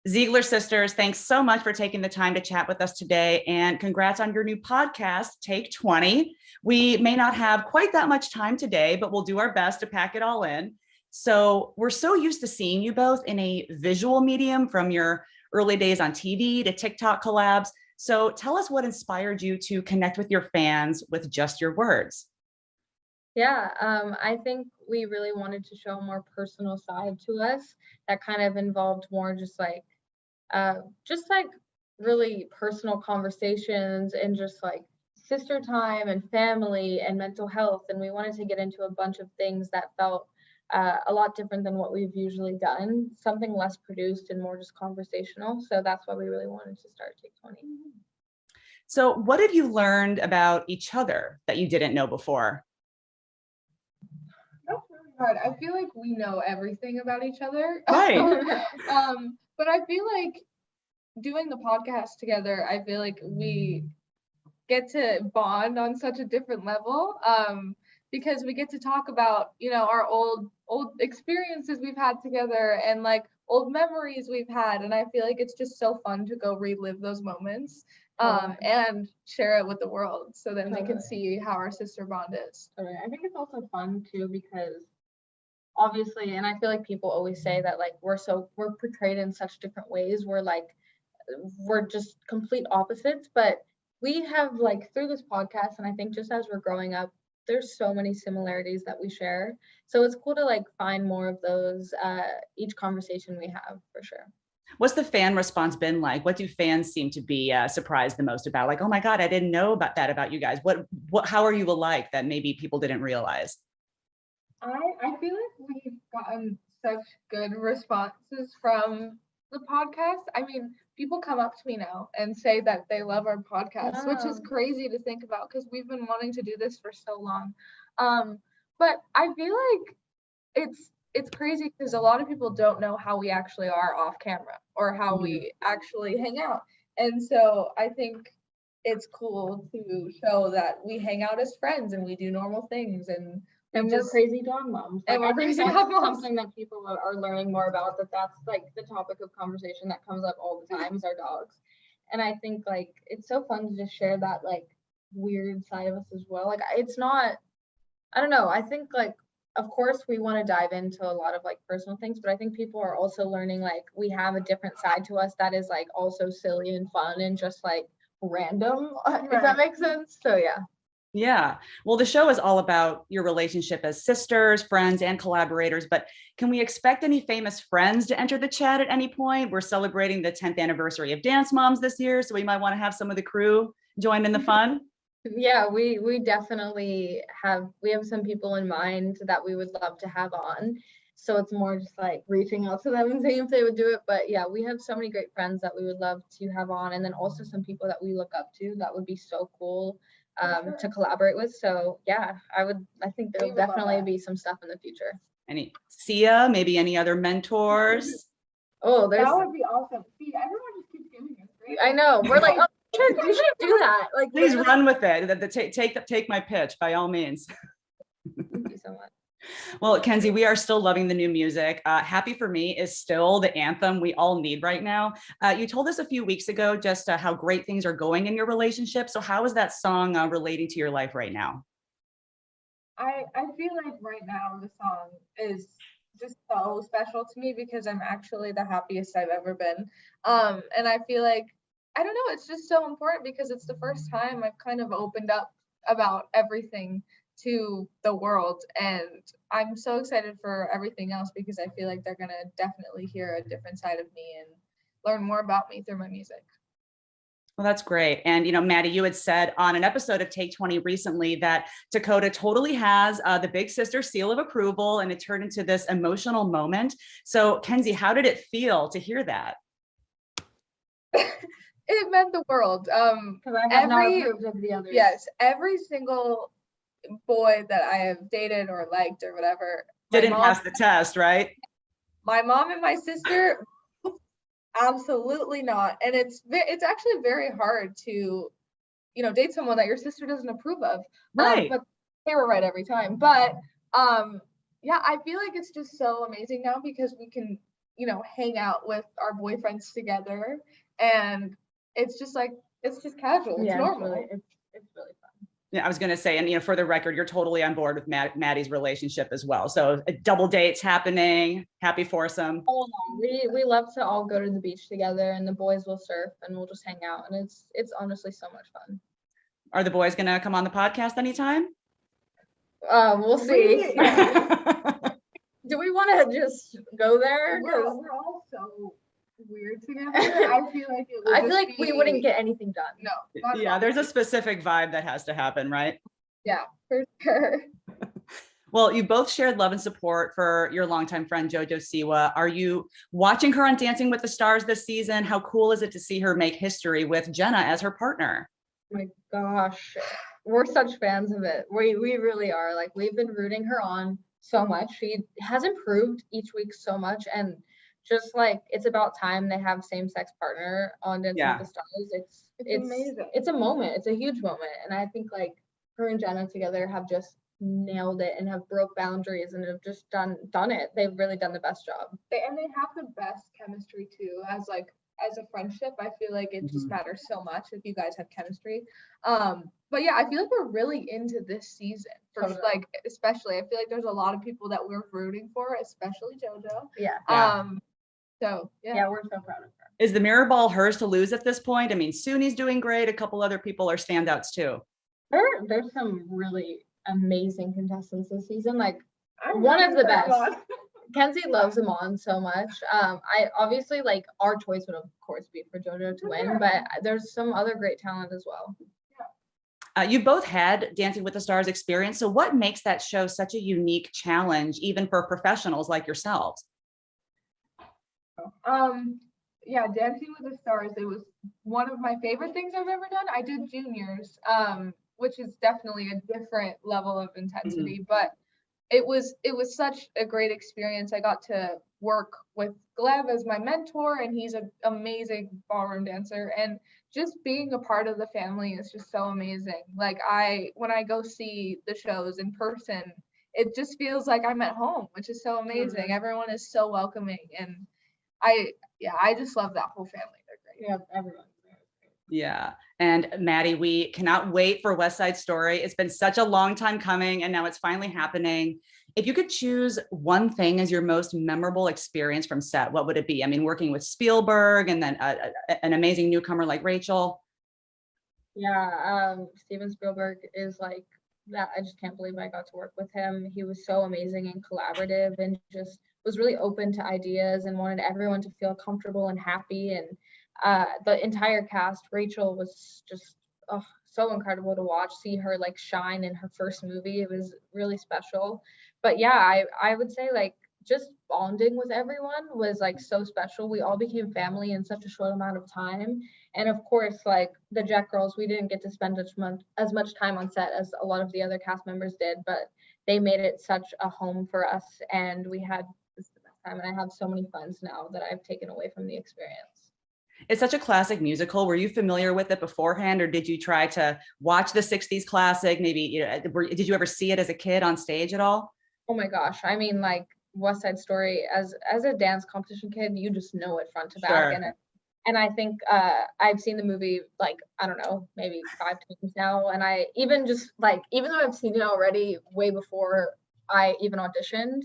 Ziegler sisters, thanks so much for taking the time to chat with us today, and congrats on your new podcast, Take 20. We may not have quite that much time today, but we'll do our best to pack it all in. So we're so used to seeing you both in a visual medium, from your early days on TV to TikTok collabs. So tell us what inspired you to connect with your fans with just your words. Yeah, I think we really wanted to show a more personal side to us that kind of involved more just like really personal conversations and just like sister time and family and mental health. And we wanted to get into a bunch of things that felt a lot different than what we've usually done, something less produced and more just conversational. So that's why we really wanted to start Take 20. So what have you learned about each other that you didn't know before? That's really hard. I feel like we know everything about each other. Right. But I feel like doing the podcast together, I feel like we get to bond on such a different level, because we get to talk about, our old experiences we've had together and like old memories we've had. And I feel like it's just so fun to go relive those moments and share it with the world, so then they can see how our sister bond is. I think it's also fun too, because obviously, and I feel like people always say that like we're portrayed in such different ways. We're just complete opposites, but we have like through this podcast, and I think just as we're growing up, there's so many similarities that we share. So it's cool to like find more of those each conversation we have, for sure. What's the fan response been like? What do fans seem to be surprised the most about? Like, oh my God, I didn't know about that about you guys. How are you alike that maybe people didn't realize? I feel like we've gotten such good responses from the podcast. I mean, people come up to me now and say that they love our podcast, which is crazy to think about because we've been wanting to do this for so long. But I feel like it's crazy because a lot of people don't know how we actually are off camera or how we actually hang out. And so I think it's cool to show that we hang out as friends and we do normal things and we're crazy dog moms. And we're crazy dog moms. Something that people are learning more about, that's like the topic of conversation that comes up all the time is our dogs. And I think like it's so fun to just share that like weird side of us as well. Like it's not, I don't know. I think like, of course we want to dive into a lot of like personal things, but I think people are also learning like we have a different side to us that is like also silly and fun and just like random, if that makes sense. So yeah. Yeah. Well, the show is all about your relationship as sisters, friends, and collaborators, but can we expect any famous friends to enter the chat at any point? We're celebrating the 10th anniversary of Dance Moms this year, so we might want to have some of the crew join in the fun. Yeah, we definitely have some people in mind that we would love to have on. So it's more just like reaching out to them and seeing if they would do it. But yeah, we have so many great friends that we would love to have on. And then also some people that we look up to that would be so cool to collaborate with. So yeah, I think there'll definitely be some stuff in the future. Any Sia, maybe any other mentors? Oh, that would be awesome. See, everyone just keeps giving us great. I know. We're like, oh, you should do that. Like, please run with it. Take my pitch by all means. Thank you so much. Well, Kenzie, we are still loving the new music. Happy for Me is still the anthem we all need right now. You told us a few weeks ago just how great things are going in your relationship. So how is that song relating to your life right now? I feel like right now the song is just so special to me because I'm actually the happiest I've ever been. And I feel like, I don't know, it's just so important because it's the first time I've kind of opened up about everything to the world, and I'm so excited for everything else because I feel like they're gonna definitely hear a different side of me and learn more about me through my music. Well, that's great. And, Maddie, you had said on an episode of Take 20 recently that Dakota totally has the big sister seal of approval, and it turned into this emotional moment. So, Kenzie, how did it feel to hear that? It meant the world. Because I have not approved of the others. Yes, every single boy that I have dated or liked or whatever didn't pass the test, right? My mom and my sister, absolutely not. And it's actually very hard to, date someone that your sister doesn't approve of. Right. But they were right every time. But yeah, I feel like it's just so amazing now because we can hang out with our boyfriends together, and it's just casual. It's normal. It's really fun. Yeah, I was going to say, and for the record, you're totally on board with Maddie's relationship as well. So double dates happening, happy foursome. Oh no, we love to all go to the beach together, and the boys will surf, and we'll just hang out, and it's honestly so much fun. Are the boys going to come on the podcast anytime? We'll see. Do we want to just go there? We're all so weird together. I feel like we wouldn't get anything done. No. Yeah, there's a specific vibe that has to happen, right? Yeah, for sure. Well, you both shared love and support for your longtime friend, JoJo Siwa. Are you watching her on Dancing with the Stars this season? How cool is it to see her make history with Jenna as her partner? Oh my gosh, we're such fans of it. We really are. Like, we've been rooting her on so much. She has improved each week so much, and just like, it's about time they have same-sex partner on Dancing with the Stars. It's amazing. It's a moment. It's a huge moment, and I think like her and Jenna together have just nailed it and have broke boundaries and have just done it. They've really done the best job. They have the best chemistry too. As a friendship, I feel like it just matters so much if you guys have chemistry. But yeah, I feel like we're really into this season. Especially, I feel like there's a lot of people that we're rooting for, especially JoJo. Yeah. So yeah, we're so proud of her. Is the mirror ball hers to lose at this point? I mean, Suni's doing great. A couple other people are standouts too. There's some really amazing contestants this season. Like, one of the best. Kenzie loves them on so much. I obviously, like, our choice would of course be for JoJo to win, but there's some other great talent as well. You both had Dancing with the Stars experience. So what makes that show such a unique challenge, even for professionals like yourselves? Yeah, Dancing with the Stars, it was one of my favorite things I've ever done. I did juniors, which is definitely a different level of intensity, but it was such a great experience. I got to work with Gleb as my mentor, and he's an amazing ballroom dancer, and just being a part of the family is just so amazing. Like, when I go see the shows in person, it just feels like I'm at home, which is so amazing. Everyone is so welcoming, and I just love that whole family. They're great. Yeah, everyone. Yeah. And Maddie, we cannot wait for West Side Story. It's been such a long time coming, and now it's finally happening. If you could choose one thing as your most memorable experience from set, what would it be? I mean, working with Spielberg and then an amazing newcomer like Rachel. Yeah, Steven Spielberg is like that. I just can't believe I got to work with him. He was so amazing and collaborative, and just was really open to ideas and wanted everyone to feel comfortable and happy. And the entire cast, Rachel was just so incredible to watch, see her like shine in her first movie. It was really special. But yeah, I would say like just bonding with everyone was like so special. We all became family in such a short amount of time. And of course, like the Jet Girls, we didn't get to spend as much time on set as a lot of the other cast members did, but they made it such a home for us, and we had the best time. And I have so many friends now that I've taken away from the experience. It's such a classic musical. Were you familiar with it beforehand, or did you try to watch the 60s classic? Maybe, did you ever see it as a kid on stage at all? Oh my gosh. I mean, like West Side Story, as a dance competition kid, you just know it front to back. Sure. And I think I've seen the movie, like, I don't know, maybe 5 times now. And I even just like, even though I've seen it already way before I even auditioned,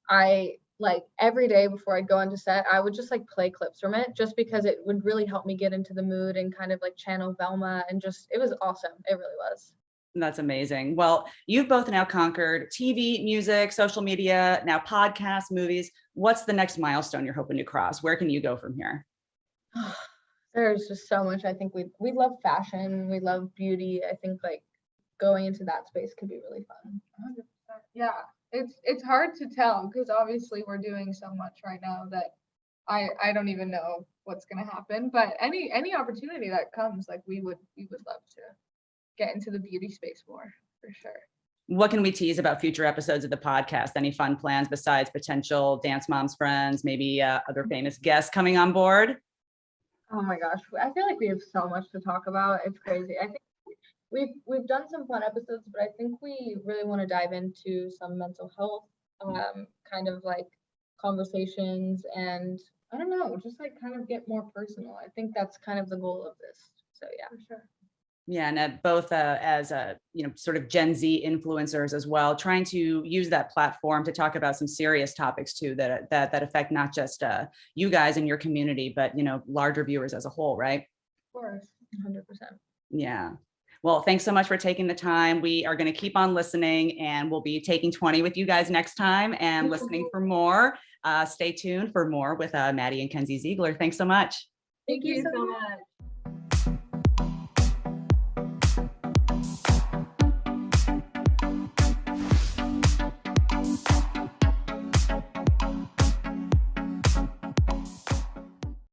I like every day before I'd go into set, I would just like play clips from it, just because it would really help me get into the mood and kind of like channel Velma, and just, it was awesome. It really was. That's amazing. Well, you've both now conquered TV, music, social media, now podcasts, movies. What's the next milestone you're hoping to cross? Where can you go from here? There's just so much. I think we love fashion. We love beauty. I think like going into that space could be really fun. 100%. Yeah. It's hard to tell, because obviously we're doing so much right now that I don't even know what's gonna happen. But any opportunity that comes, like we would love to get into the beauty space more, for sure. What can we tease about future episodes of the podcast? Any fun plans besides potential Dance Moms friends, maybe other famous guests coming on board? Oh my gosh, I feel like we have so much to talk about. It's crazy. I think we've done some fun episodes, but I think we really want to dive into some mental health kind of like conversations, and I don't know, just like kind of get more personal. I think that's kind of the goal of this. So yeah. For sure. Yeah, and both as sort of Gen Z influencers as well, trying to use that platform to talk about some serious topics too that affect not just you guys in your community, but larger viewers as a whole, right? Of course, 100%. Yeah. Well, thanks so much for taking the time. We are going to keep on listening, and we'll be taking 20 with you guys next time and listening for more. Stay tuned for more with Maddie and Kenzie Ziegler. Thanks so much. Thank you so much.